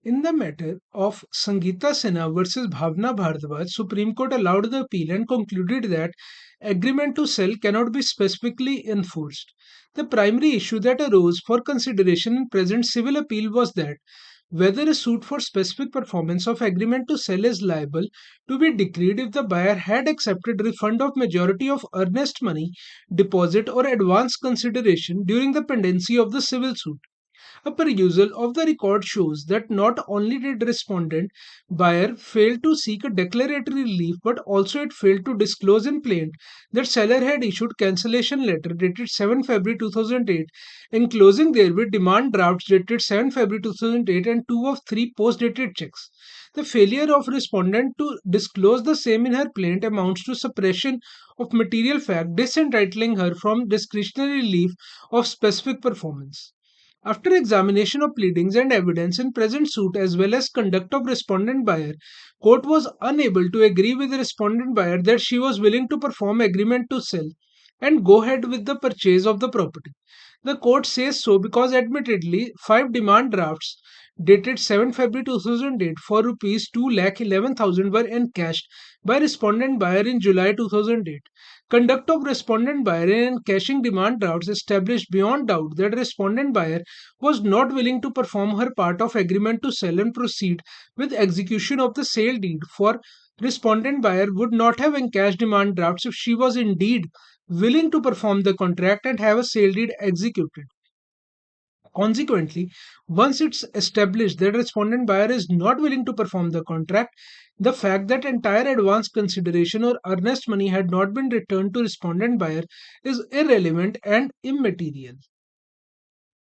In the matter of SANGITA SINHA versus BHAWANA, Supreme Court allowed the appeal and concluded that agreement to sell cannot be specifically enforced. The primary issue that arose for consideration in present civil appeal was that whether a suit for specific performance of agreement to sell is liable to be decreed if the buyer had accepted refund of majority of earnest money, deposit or advance consideration during the pendency of the civil suit. A perusal of the record shows that not only did respondent buyer fail to seek a declaratory relief, but also it failed to disclose in plaint that seller had issued cancellation letter dated 7 February 2008, enclosing therewith demand drafts dated 7 February 2008 and two of three post-dated checks. The failure of respondent to disclose the same in her plaint amounts to suppression of material fact, disentitling her from discretionary relief of specific performance. After examination of pleadings and evidence in present suit as well as conduct of respondent buyer, court was unable to agree with the respondent buyer that she was willing to perform agreement to sell and go ahead with the purchase of the property. The court says so because admittedly five demand drafts dated 7 February 2008 for rupees 2,11,000 were encashed by respondent buyer in July 2008. Conduct of respondent buyer in encashing demand drafts established beyond doubt that respondent buyer was not willing to perform her part of agreement to sell and proceed with execution of the sale deed, for respondent buyer would not have encashed demand drafts if she was indeed willing to perform the contract and have a sale deed executed. Consequently, once it's established that respondent buyer is not willing to perform the contract, the fact that entire advance consideration or earnest money had not been returned to respondent buyer is irrelevant and immaterial.